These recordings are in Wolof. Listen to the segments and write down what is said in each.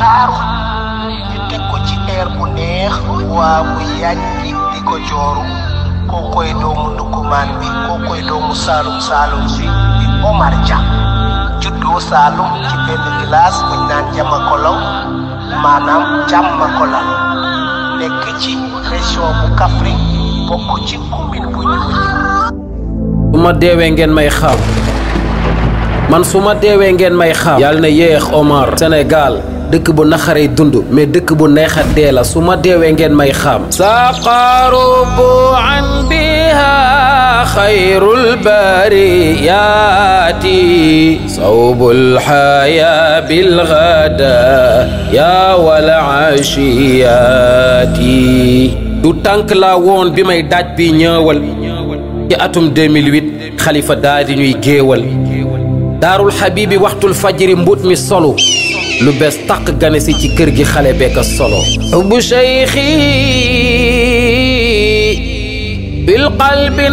taaru ñu teg ko ci air bu neex waa bu yànji di ko jooru koo koy doomu ndukkumaan bi koo koy doomu saalum saalum si di Omar Dia juddoo Saalum ci benn village buñ naan Jamakolaw maanaam Jàmmakolal nekk ci région bu Kaffrine bokk ci commune bu Ñuul. su ma deewee ngeen may xam man su ma deewee ngeen may xam yàlla na yéex Omar. Sénégal dëkk bu naxaree dund mais dëkk bu neex a dee la su ma deewee ngeen may xam. saqarubu an biha xayrul bariyaati sawbul xaya bil gada ya wal ashiyaati. du tànk laa woon bi may daaj bi ñëwal ci atum 2008 xalifa daal di ñuy géewal daarul xabibi waxtul fajri mbut mi solo lu bees tàq gane si ci kër gi xale bekk solo bu cheikhi bil qalbi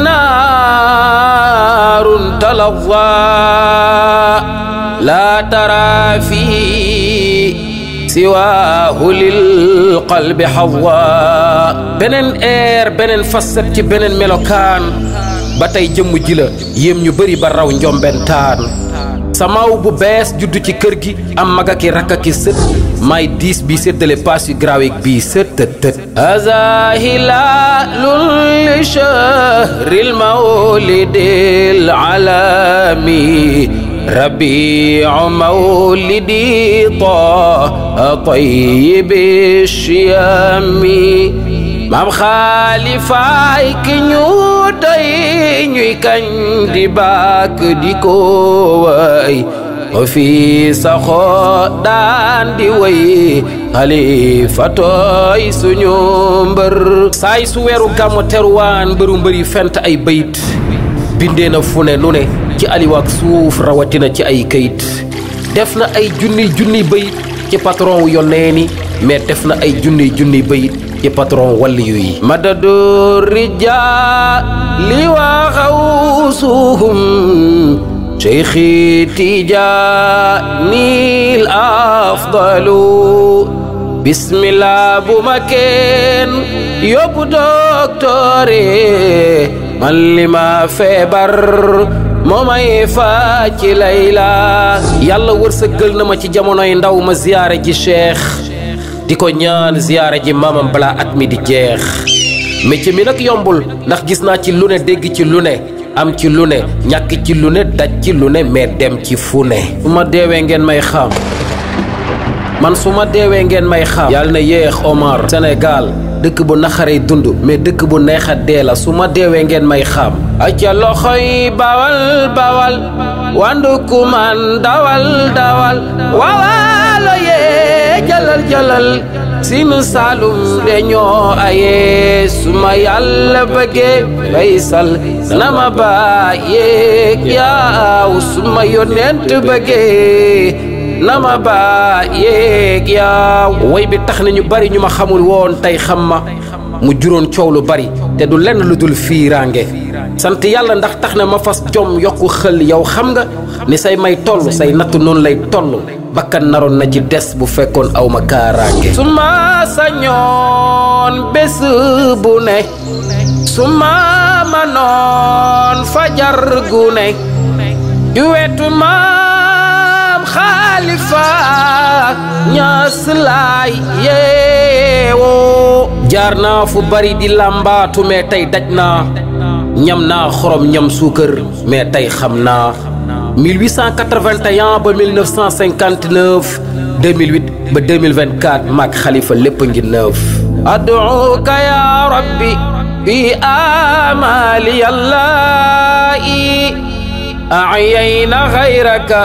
naarun talazza la tara fi siwaahu lil qalbi xawa. beneen air beneen facette ci beneen melokaan ba tey jëmm ji la yéem ñu bëri ba raw njombentaan. samaaw bu bees juddu ci kër gi am maga ki rakka ki sët may diis bi séddale paas yu graawik bii sët tët tët. haza hilaalun li shahril mawlidil alami rabiu mawlidi taha tayyibi shiyami. maam xaalifaay ki ñu doy ñuy kañ di bàkk di ko way o fii saxoo daan di way xalifa tooy suñu mbër. saay su weeru gàmmu terwaan mbëru mbëri fent ay bayit bindee na fu ne nu ne ci aliwaak suuf rawatina ci ay kayit. def na ay junni bayit ci patron wu yonnee ni mais def na ay junni bayit ci patron wàlli yu yi. madadu rijaali wa xawsuhum cheikhi tijaanil afdalu. bismillah bu ma kenn yóbbu docteur man li ma feebar moo may faj ci layla. yàlla wërsëgal na ma ci jamonoy ndaw ma ziyaare ji cheikh di ko ñaan ziyaare ji maamam balaa at mi di jeex. métier mi nag yombul ndax gis naa ci lu ne dégg ci lu ne am ci lu ne ñàkk ci lu ne daj ci lu ne mais dem ci fu ne. su ma deewee ngeen may xam man su ma deewee ngeen may xam yàlla na yéex Omar. Sénégal dëkk bu naxaree dund mais dëkk bu neex a dee la su ma deewee ngeen may xam. acca loxoy bawal bawal wandukuman dawal dawal wawaalo yee jalal jalal sinu Saalum de ñoo aye suma yàlla bëggee faysal na ma bàyyeeg yaaw suma yonent bëggee na ma bàyyeeg yaaw. way bi tax na ñu bari ñu ma xamul woon tey xam ma mu juróon coow lu bari te du lenn lu dul fiiraange. sant yàlla ndax tax na ma fas jom yokku xël. yow xam nga ni say may toll say natt noonu lay toll bakkan naroon na ci des bu fekkoon aw ma kaaraange. su ma sañoon bés bu ne su ma manoon fajar gu ne ju wetu maam xaalifa ñaas laay yeewoo. jaar naa fu bari di làmbaatu mais tey daj naa ñam naa xorom ñam suukar mais tey xam naa. 1881 ba 1959 2008 ba 2024 maag xalifa lépp ngi neuf. ad'uka ya rabbi fi amali yàllaayi ahyayna xayraka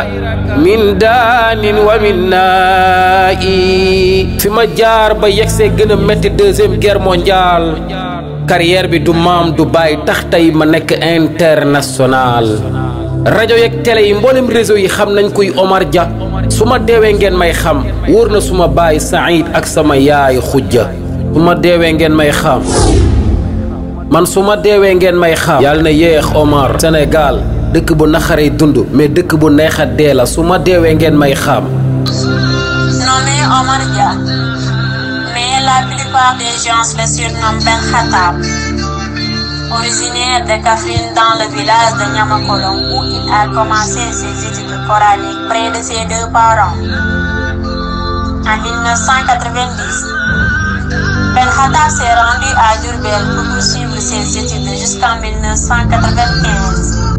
min daanin wa min naayi. fi ma jaar ba yegsee gën a métti deuxième guerre mondiale carrière bi du maam du bàyyi tax tey ma nekk international. rajo yeeg télé yi mboolem réseau yi xam nañ kuy Omar Dia. su ma deewee ngeen may xam wóor na suma baay Saïd ak sama yaay Xujja. su ma deewee ngeen may xam man su ma deewee ngeen may xam yàlla na yéex Omar. Sénégal dëkk bu naxaree dund mais dëkk bu neex a dee la su ma deewee ngeen may xam. Omar Dia, mais la plupart des gens le surnomment Ben Khattab. Originaire de Kaffrine dans le village de Niamakolon où il a commencé ses études coraniques près de ses deux parents. En 1990, Ben Khattab s'est rendu à Diourbel pour poursuivre ses études jusqu'en 1995.